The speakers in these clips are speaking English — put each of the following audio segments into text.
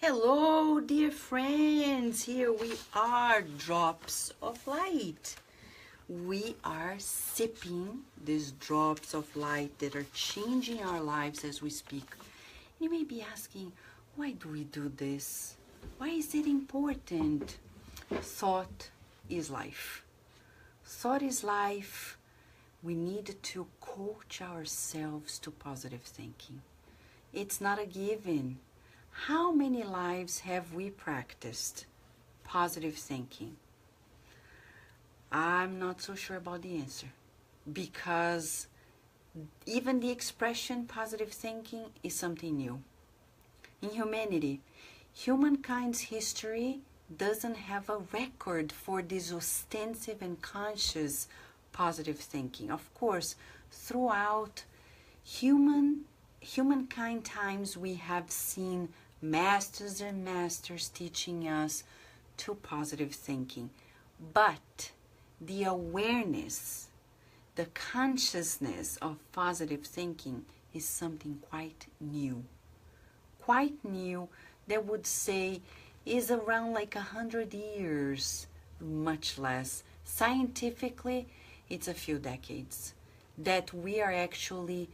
Hello, dear friends. Here we are, drops of light. We are sipping these drops of light that are changing our lives as we speak. You may be asking, why do we do this? Why is it important? Thought is life. Thought is life. We need to coach ourselves to positive thinking. It's not a given. How many lives have we practiced positive thinking? I'm not so sure about the answer, because even the expression positive thinking is something new. In humanity, humankind's history doesn't have a record for this ostensive and conscious positive thinking. Of course, throughout humankind times, we have seen masters and masters teaching us to positive thinking. But the awareness, the consciousness of positive thinking is something quite new. Quite new, they would say, is around like 100 years, much less. Scientifically, it's a few decades that we are actually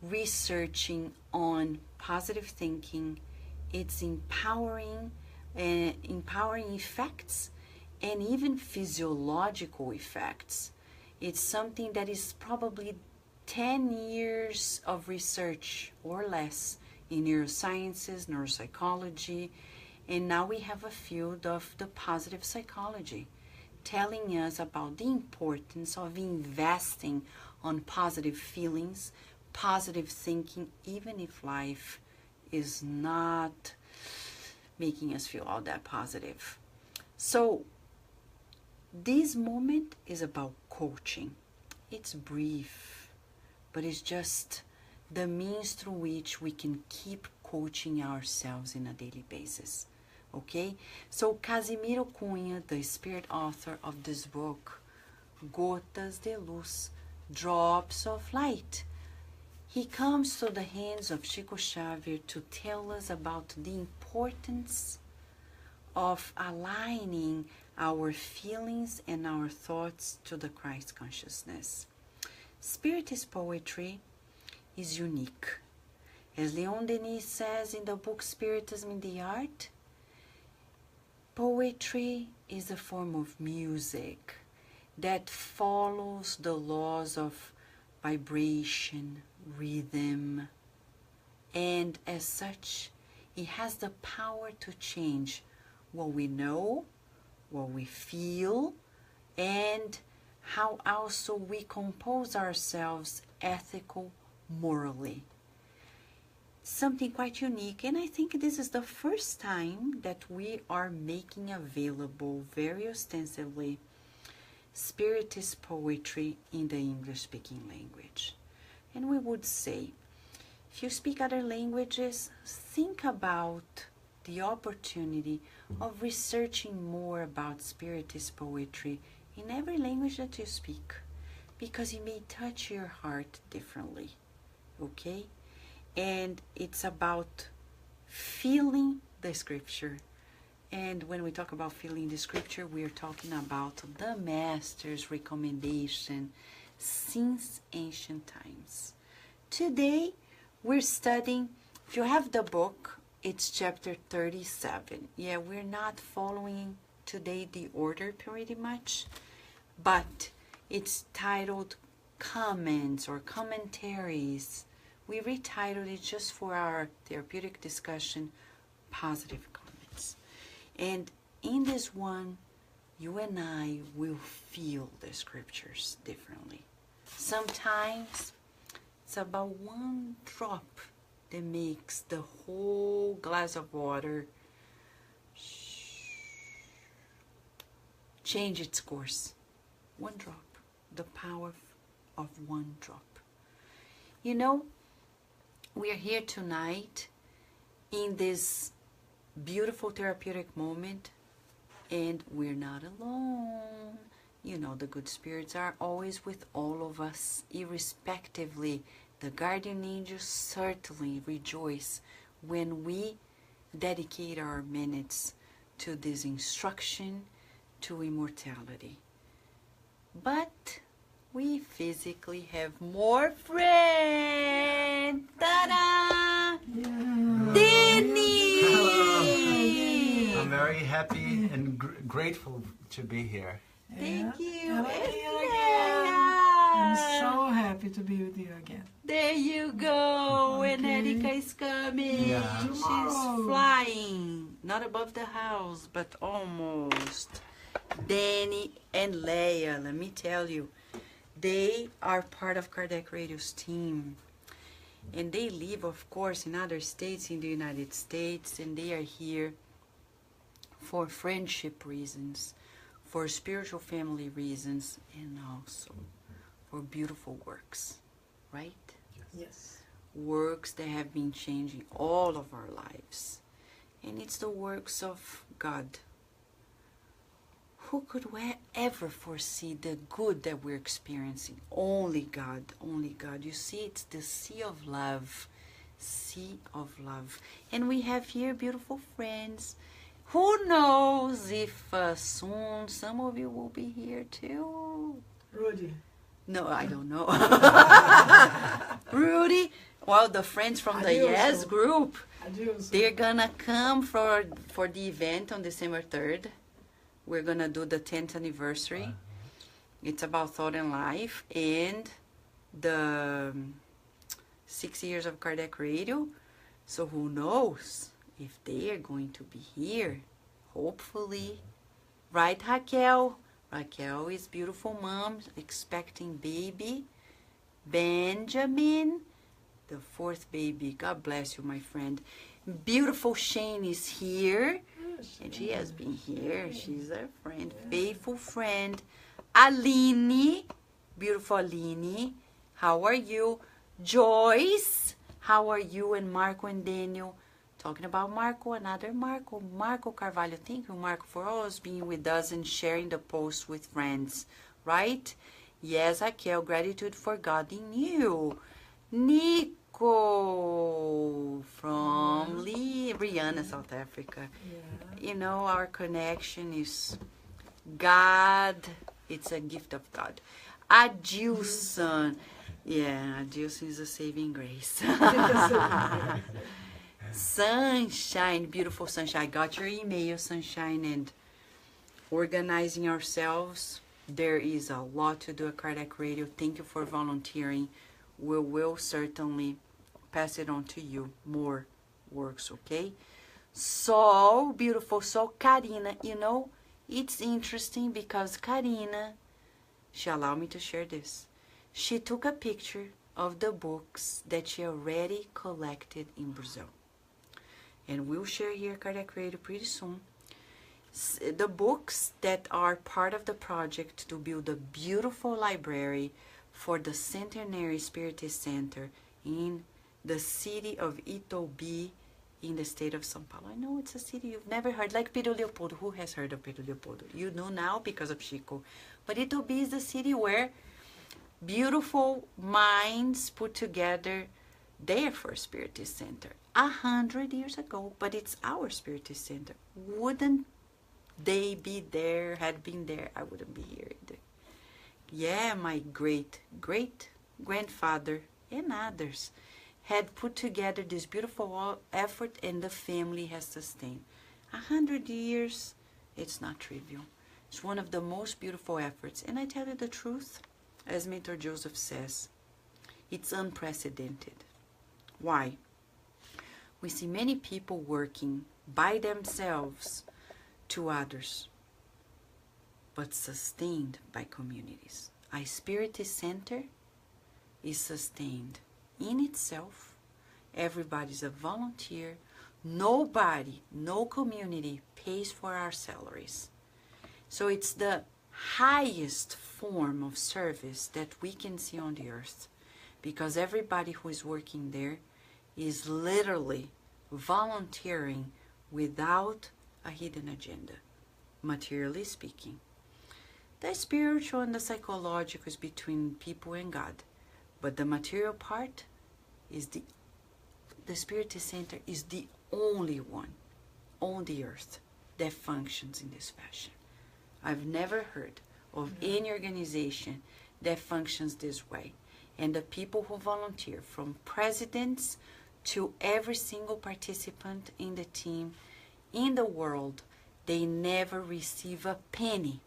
researching on positive thinking, its empowering effects, and even physiological effects. It's something that is probably 10 years of research or less in neurosciences, neuropsychology, and now we have a field of the positive psychology telling us about the importance of investing on positive feelings, positive thinking, even if life is not making us feel all that positive. So this moment is about coaching. It's brief, but it's just the means through which we can keep coaching ourselves on a daily basis. Okay? So Casimiro Cunha, the spirit author of this book, Gotas de Luz, Drops of Light, he comes to the hands of Xavier to tell us about the importance of aligning our feelings and our thoughts to the Christ consciousness. Spiritist poetry is unique. As Leon Denis says in the book Spiritism in the Art, poetry is a form of music that follows the laws of vibration, rhythm, and as such, it has the power to change what we know, what we feel, and how also we compose ourselves morally. Something quite unique, and I think this is the first time that we are making available very ostensibly Spiritist poetry in the English-speaking language. And we would say, if you speak other languages, think about the opportunity of researching more about Spiritist poetry in every language that you speak, because it may touch your heart differently, okay? And it's about feeling the scripture. And when we talk about feeling the scripture, we are talking about the Master's recommendation since ancient times. Today, we're studying, if you have the book, it's chapter 37. Yeah, we're not following today the order pretty much, but it's titled Comments or Commentaries. We retitled it just for our therapeutic discussion, Positive Comments. And in this one, you and I will feel the scriptures differently. Sometimes it's about one drop that makes the whole glass of water change its course. One drop, the power of one drop. You know, we are here tonight in this beautiful therapeutic moment, and we're not alone. You know, the good spirits are always with all of us, irrespectively. The guardian angels certainly rejoice when we dedicate our minutes to this instruction to immortality. But we physically have more friends. Ta-da! Yeah. Danny! Hello. I'm very happy and grateful to be here. Thank you. Hello, Estela. I'm so happy to be with you again. There you go. Okay. And Erika is coming. Yeah. She's Tomorrow. flying. Not above the house, but almost. Danny and Leia, let me tell you, they are part of Kardec Radio's team. And they live, of course, in other states in the United States, and they are here for friendship reasons, for spiritual family reasons, and also for beautiful works, right? Yes. Works that have been changing all of our lives. And it's the works of God. Who could ever foresee the good that we're experiencing? Only God, only God. You see, it's the sea of love. Sea of love. And we have here beautiful friends. Who knows if soon some of you will be here too? Rudy. No, I don't know. Rudy, well, the friends from the Adios. Yes group, Adios. they're gonna come for the event on December 3rd. We're gonna do the 10th anniversary. It's about thought and life and the 6 years of Kardec Radio. So who knows if they are going to be here? Hopefully. Right, Raquel? Raquel is beautiful mom, expecting baby. Benjamin, the 4th baby. God bless you, my friend. Beautiful Shane is here. And she has been here. She's a friend, faithful friend. Aline, beautiful Aline. How are you? Joyce, how are you? And Marco and Daniel. Talking about Marco, another Marco. Marco Carvalho. Thank you, Marco, for always being with us and sharing the post with friends. Right? Yes, Raquel, gratitude for God in you. Nico from Rihanna, South Africa. Yeah. You know, our connection is God. It's a gift of God. Adilson. Yeah, Adilson is a saving grace. Sunshine, beautiful Sunshine. I got your email, Sunshine, and organizing ourselves. There is a lot to do at Kardec Radio. Thank you for volunteering. We will certainly pass it on to you. More works, okay? So beautiful. So Karina, you know, it's interesting because Karina, she allowed me to share this. She took a picture of the books that she already collected in Brazil. And we'll share here Kardec Radio pretty soon. The books that are part of the project to build a beautiful library for the Centenary Spiritist Center in the city of Itobi in the state of São Paulo. I know it's a city you've never heard, like Pedro Leopoldo. Who has heard of Pedro Leopoldo? You know now because of Chico. But Itobi is the city where beautiful minds put together their first Spiritist Center 100 years ago. But it's our Spiritist Center. Wouldn't they be there, had been there, I wouldn't be here either. Yeah, my great-great-grandfather and others had put together this beautiful effort, and the family has sustained. 100 years, it's not trivial. It's one of the most beautiful efforts. And I tell you the truth, as Mentor Joseph says, it's unprecedented. Why? We see many people working by themselves to others, but sustained by communities. A Spiritist Center is sustained in itself. Everybody's a volunteer. Nobody, no community pays for our salaries. So it's the highest form of service that we can see on the earth, because everybody who is working there is literally volunteering without a hidden agenda, materially speaking. The spiritual and the psychological is between people and God, but the material part is the Spiritist Center is the only one on the earth that functions in this fashion. I've never heard of any organization that functions this way. And the people who volunteer, from presidents to every single participant in the team in the world, they never receive a penny.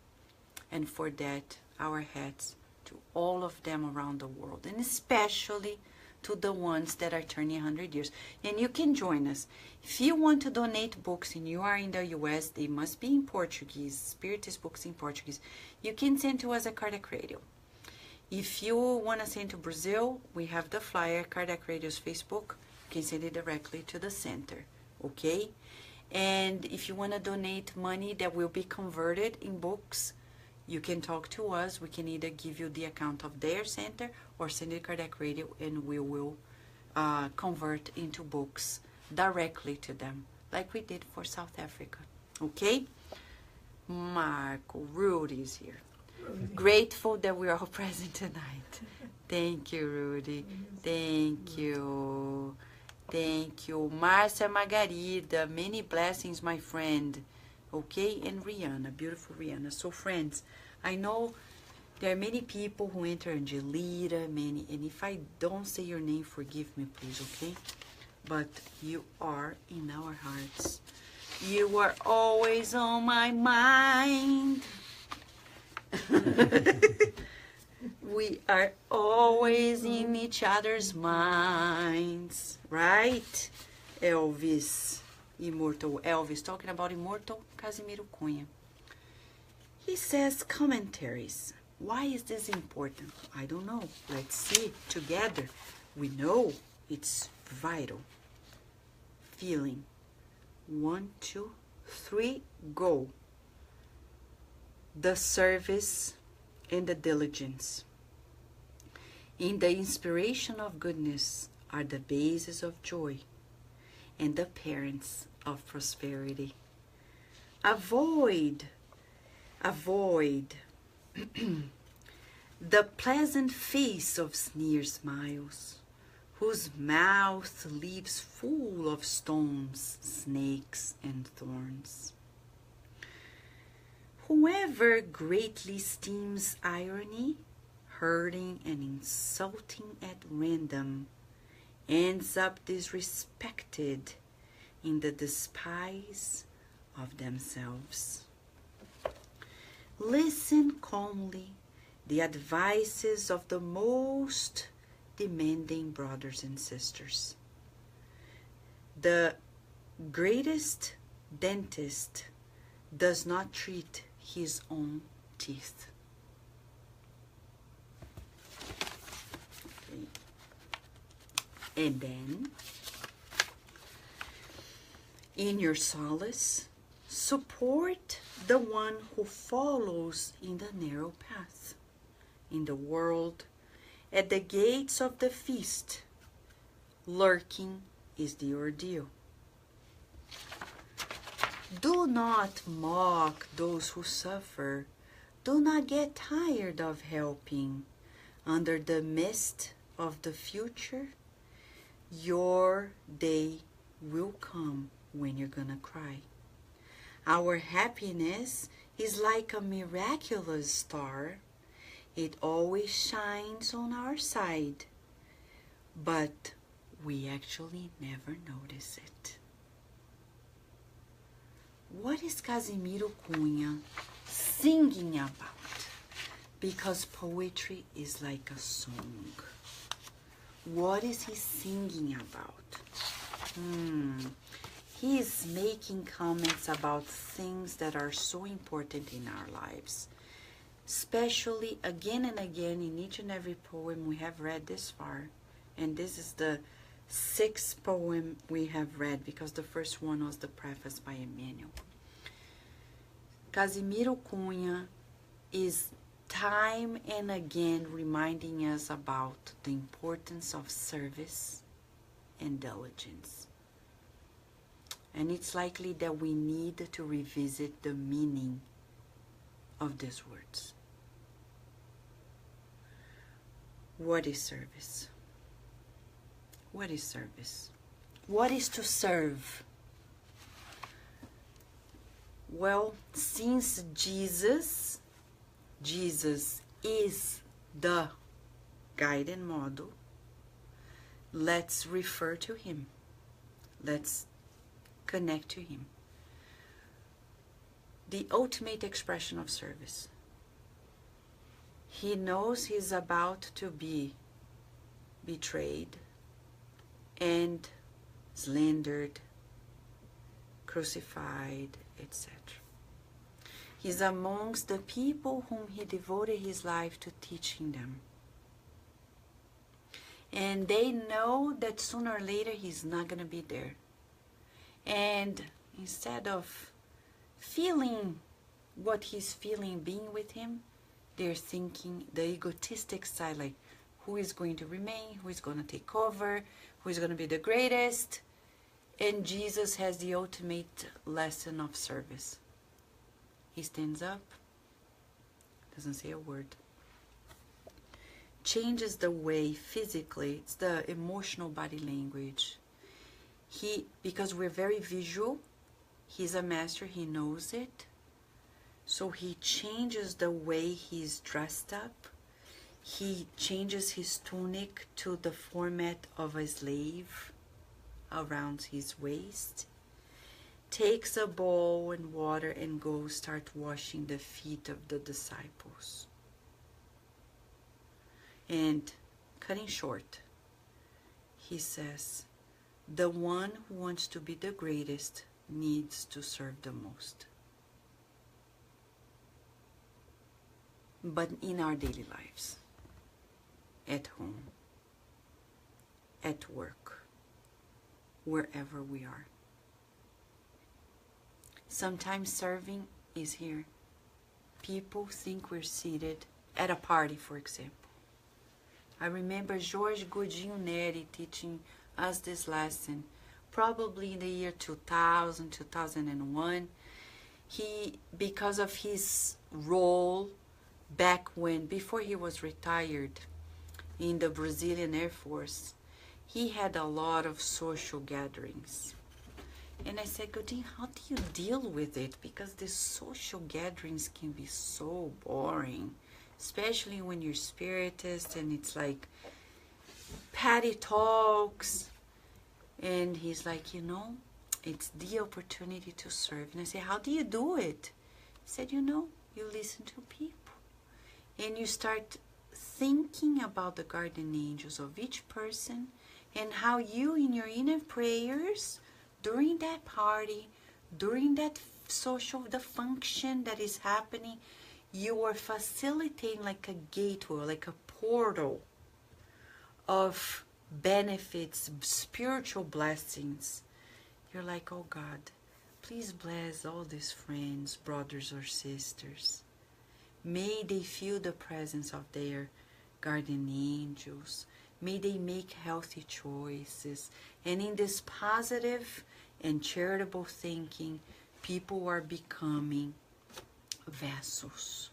And for that, our hats to all of them around the world, and especially to the ones that are turning 100 years. And you can join us. If you want to donate books and you are in the U.S., they must be in Portuguese, Spiritist books in Portuguese. You can send to us at Cardiac Radio. If you want to send to Brazil, we have the flyer, Cardiac Radio's Facebook. You can send it directly to the center, okay? And if you want to donate money that will be converted in books, you can talk to us. We can either give you the account of their center or send it to Cardiac Radio, and we will convert into books directly to them, like we did for South Africa, okay? Marco, Rudy is here. Grateful that we are all present tonight. Thank you, Rudy. Thank you. Thank you. Marcia Margarida, many blessings, my friend. Okay, and Rihanna, beautiful Rihanna. So, friends, I know there are many people who enter Angelita, many, and if I don't say your name, forgive me, please, okay? But you are in our hearts. You are always on my mind. We are always in each other's minds, right? Elvis, immortal Elvis, talking about immortal Casimiro Cunha. He says commentaries. Why is this important? I don't know. Let's see together. We know it's vital. Feeling. 1, 2, 3, go. The service and the diligence in the inspiration of goodness are the basis of joy and the parents of prosperity. Avoid the pleasant face of sneer smiles, whose mouth leaves full of stones, snakes, and thorns. Whoever greatly esteems irony, hurting and insulting at random, ends up disrespected in the despise of themselves. Listen calmly the advices of the most demanding brothers and sisters. The greatest dentist does not treat his own teeth. Okay. And then, in your solace, support the one who follows in the narrow path. In the world, at the gates of the feast, lurking is the ordeal. Do not mock those who suffer. Do not get tired of helping. Under the mist of the future, your day will come when you're gonna cry. Our happiness is like a miraculous star. It always shines on our side, but we actually never notice it. What is Casimiro Cunha singing about? Because poetry is like a song. What is he singing about? He is making comments about things that are so important in our lives. Especially again and again in each and every poem we have read this far. And this is the 6th poem we have read, because the first one was the preface by Emmanuel. Casimiro Cunha is time and again reminding us about the importance of service and diligence. And it's likely that we need to revisit the meaning of these words. What is service? What is service? What is to serve? Well, since Jesus is the guiding model, let's refer to him. Let's connect to him. The ultimate expression of service. He knows he's about to be betrayed and slandered, crucified, etc. He's amongst the people whom he devoted his life to teaching them. And they know that sooner or later he's not going to be there. And instead of feeling what he's feeling being with him, they're thinking the egotistic side, like who is going to remain, who is going to take over, who is going to be the greatest. And Jesus has the ultimate lesson of service. He stands up, doesn't say a word, changes the way physically, it's the emotional body language. Because we're very visual, he's a master, he knows it. So he changes the way he's dressed up. He changes his tunic to the format of a slave around his waist. Takes a bowl and water and goes start washing the feet of the disciples. And cutting short, he says, the one who wants to be the greatest needs to serve the most. But in our daily lives, at home, at work, wherever we are. Sometimes serving is here. People think we're seated at a party, for example. I remember Jorge Godinho Neri teaching us this lesson, probably in the year 2000, 2001. He, because of his role back when, before he was retired in the Brazilian Air Force, he had a lot of social gatherings. And I said, Godinho, how do you deal with it? Because the social gatherings can be so boring, especially when you're spiritist and it's like patty talks. And he's like, you know, it's the opportunity to serve. And I said, how do you do it? He said, you know, you listen to people. And you start thinking about the guardian angels of each person and how you, in your inner prayers, during that party, during that the function that is happening, you are facilitating like a gateway, like a portal of benefits, spiritual blessings. You're like, oh God, please bless all these friends, brothers or sisters. May they feel the presence of their guardian angels. May they make healthy choices. And in this positive and charitable thinking, people are becoming vessels,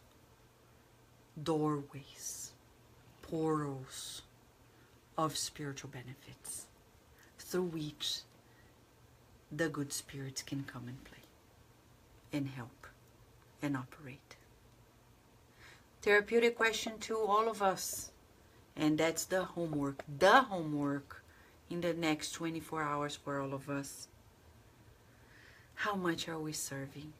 doorways, portals of spiritual benefits through which the good spirits can come and play and help and operate. Therapeutic question to all of us, and that's the homework in the next 24 hours for all of us. How much are we serving?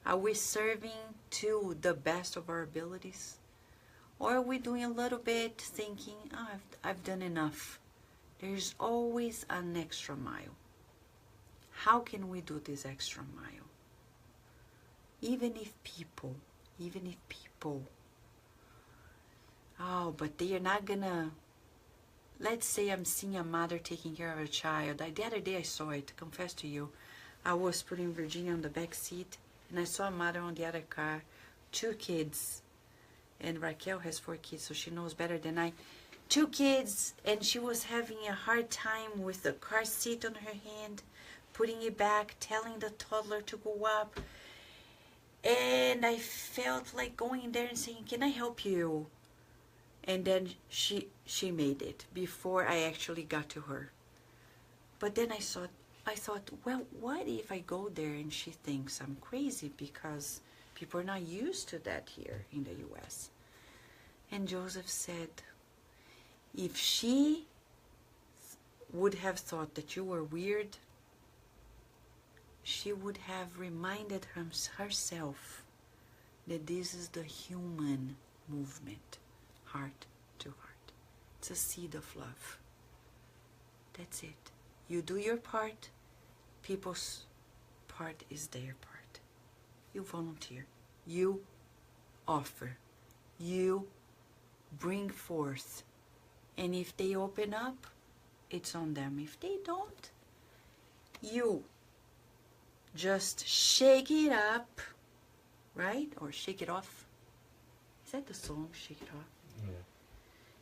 Are we serving to the best of our abilities? Or are we doing a little bit thinking, oh, I've done enough? There's always an extra mile. How can we do this extra mile? Even if people, oh, but they are not gonna, let's say I'm seeing a mother taking care of a child. The other day I saw it, confess to you. I was putting Virginia on the back seat and I saw a mother on the other car, 2 kids. And Raquel has 4 kids, so she knows better than I. 2 kids, and she was having a hard time with the car seat on her hand, putting it back, telling the toddler to go up. And I felt like going there and saying, can I help you? And then she made it before I actually got to her. But then I saw I thought, well, what if I go there and she thinks I'm crazy because people are not used to that here in the U.S. And Joseph said, if she would have thought that you were weird, she would have reminded herself that this is the human movement, heart to heart. It's a seed of love. That's it. You do your part, people's part is their part. You volunteer, you offer, you bring forth. And if they open up, it's on them. If they don't, you just shake it up, right? Or shake it off. Is that the song, Shake It Off? Yeah.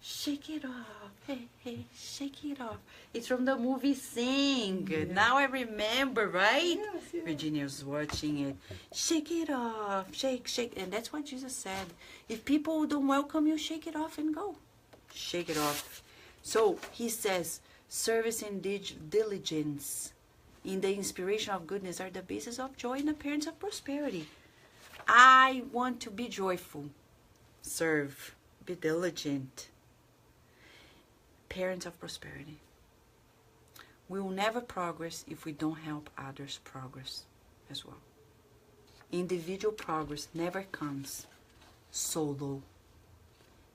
Shake it off, hey, hey, shake it off. It's from the movie Sing. Yeah. Now I remember, right? Yes, yes. Virginia's watching it. Shake it off, shake, shake. And that's what Jesus said. If people don't welcome you, shake it off and go. Shake it off. So he says, service and diligence in the inspiration of goodness are the basis of joy and the parents of prosperity. I want to be joyful. Serve. Be diligent. Parents of prosperity. We will never progress if we don't help others progress as well. Individual progress never comes solo.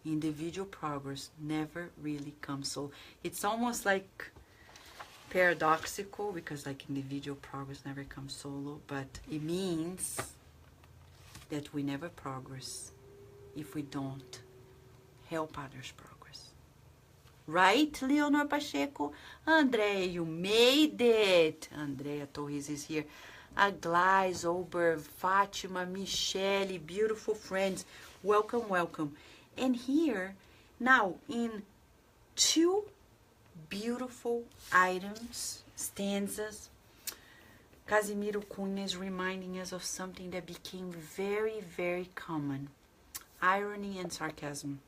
Individual progress never really comes solo. It's almost like paradoxical because like individual progress never comes solo, but it means that we never progress if we don't help others progress. Right, Leonor Pacheco? Andrea, you made it. Andrea Torres is here. Aglais, Ober, Fatima, Michele, beautiful friends. Welcome, welcome. And here, now, in two beautiful items, stanzas, Casimiro Cunha is reminding us of something that became very, very common. Irony and sarcasm.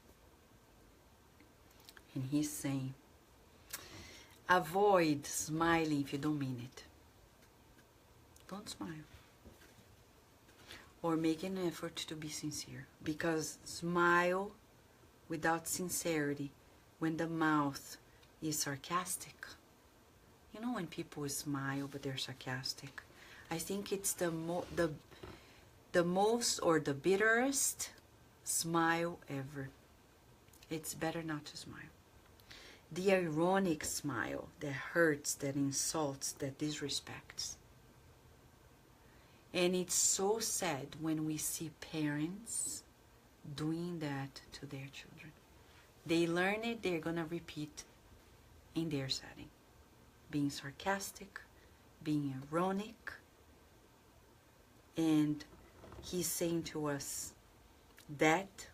And he's saying, avoid smiling if you don't mean it. Don't smile. Or make an effort to be sincere. Because smile without sincerity, when the mouth is sarcastic. You know when people smile but they're sarcastic? I think it's the most or the bitterest smile ever. It's better not to smile. The ironic smile that hurts, that insults, that disrespects. And it's so sad when we see parents doing that to their children. They learn it, they're going to repeat in their setting. Being sarcastic, being ironic. And he's saying to us, that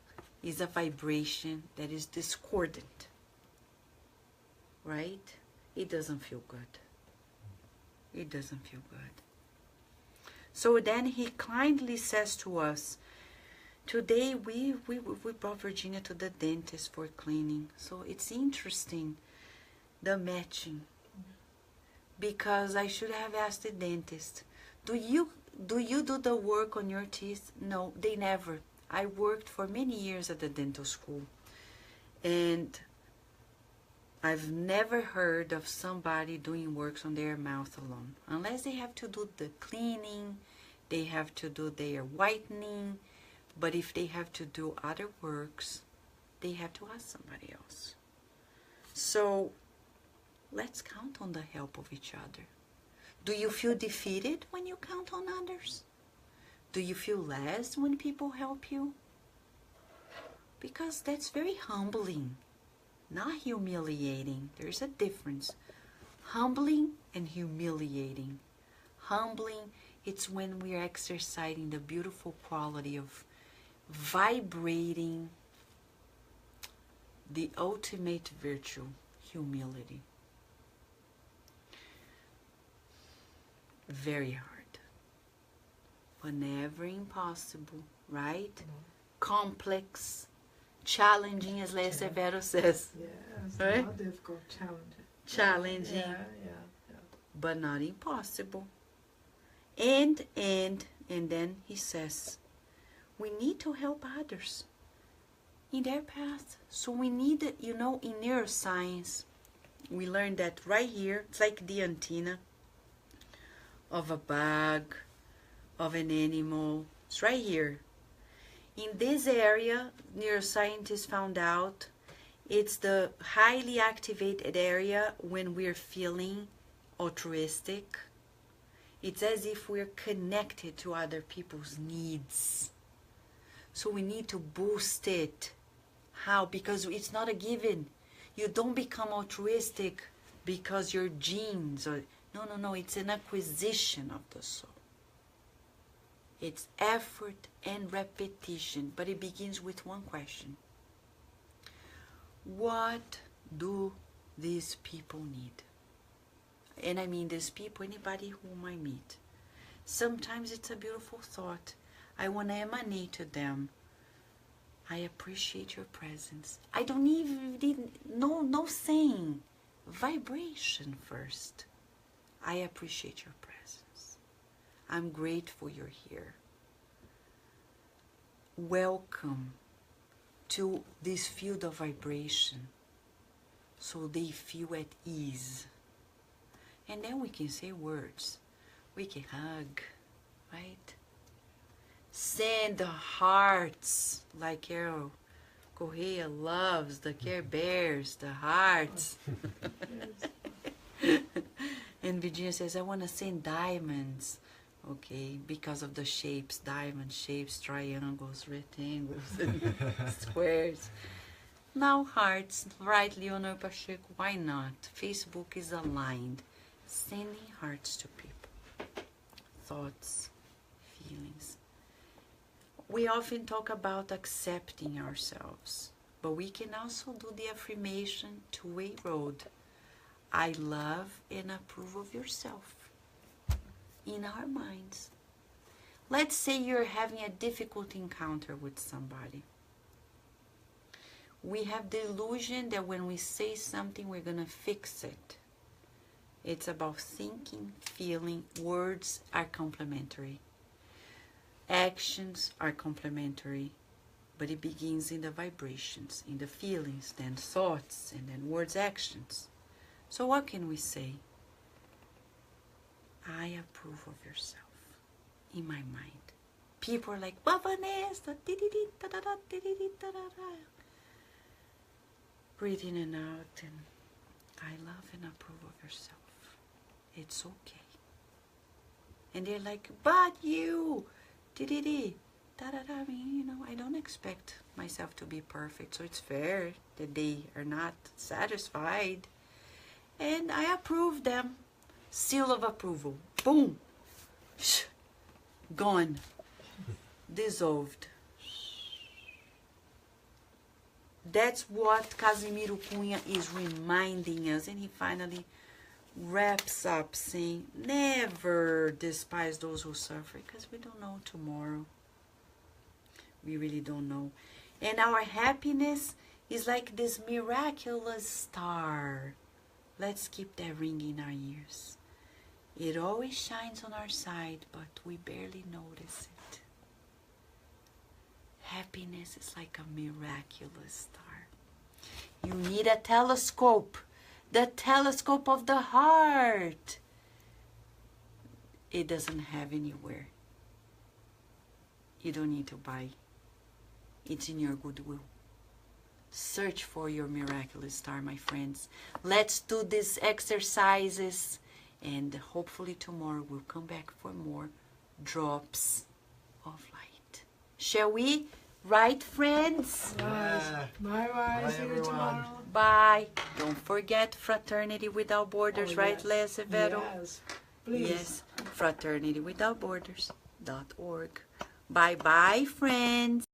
is a vibration that is discordant. Right? It doesn't feel good. It doesn't feel good. So then he kindly says to us, today we brought Virginia to the dentist for cleaning. So it's interesting, the matching. Because I should have asked the dentist, do you do the work on your teeth? No, they never. I worked for many years at the dental school. And I've never heard of somebody doing works on their mouth alone. Unless they have to do the cleaning, they have to do their whitening. But if they have to do other works, they have to ask somebody else. So let's count on the help of each other. Do you feel defeated when you count on others? Do you feel less when people help you? Because that's very humbling. Not humiliating. There's a difference. Humbling and humiliating. Humbling, it's when we are exercising the beautiful quality of vibrating the ultimate virtue, humility. Very hard. But never impossible, right? Complex. Challenging, as Leia Severo says. Yes, right? not difficult, challenging. Challenging. Yeah. but not impossible. And then he says, we need to help others in their path. So we need, in neuroscience, we learned that right here, it's like the antenna of a bug, of an animal. It's right here. In this area, neuroscientists found out it's the highly activated area when we're feeling altruistic. It's as if we're connected to other people's needs. So we need to boost it. How? Because it's not a given. You don't become altruistic because your genes or no, it's an acquisition of the soul. It's effort and repetition, but it begins with one question. What do these people need? And I mean these people, anybody whom I meet. Sometimes it's a beautiful thought. I want to emanate to them. I appreciate your presence. I don't even need, no saying. Vibration first. I appreciate your presence. I'm grateful you're here. Welcome to this field of vibration so they feel at ease. And then we can say words. We can hug, right? Send the hearts like Carol Correa loves, the Care Bears, the hearts. And Virginia says, I want to send diamonds. Okay, because of the shapes, diamond shapes, triangles, rectangles, squares. Now hearts, right, Leonor Pacheco, why not? Facebook is aligned. Sending hearts to people. Thoughts, feelings. We often talk about accepting ourselves, but we can also do the affirmation two-way road. I love and approve of yourself. In our minds. Let's say you're having a difficult encounter with somebody. We have the illusion that when we say something, we're going to fix it. It's about thinking, feeling. Words are complementary. Actions are complementary. But it begins in the vibrations, in the feelings, then thoughts, and then words, actions. So what can we say? I approve of yourself in my mind. People are like, well, Vanessa, breathe in and out, and I love and approve of yourself. It's okay. And they're like, but you, I mean, I don't expect myself to be perfect, so it's fair that they are not satisfied. And I approve them. Seal of approval. Boom. Gone. Dissolved. That's what Casimiro Cunha is reminding us. And he finally wraps up saying, never despise those who suffer, because we don't know tomorrow. We really don't know. And our happiness is like this miraculous star. Let's keep that ringing in our ears. It always shines on our side, but we barely notice it. Happiness is like a miraculous star. You need a telescope. The telescope of the heart. It doesn't have anywhere. You don't need to buy. It's in your goodwill. Search for your miraculous star, my friends. Let's do these exercises. And hopefully tomorrow we'll come back for more drops of light. Shall we? Right, friends? Yeah. Bye-bye. See you tomorrow. Bye. Don't forget Fraternity Without Borders, right, Yes. Lea Severo? Yes, please. Yes, fraternitywithoutborders.org. Bye-bye, friends.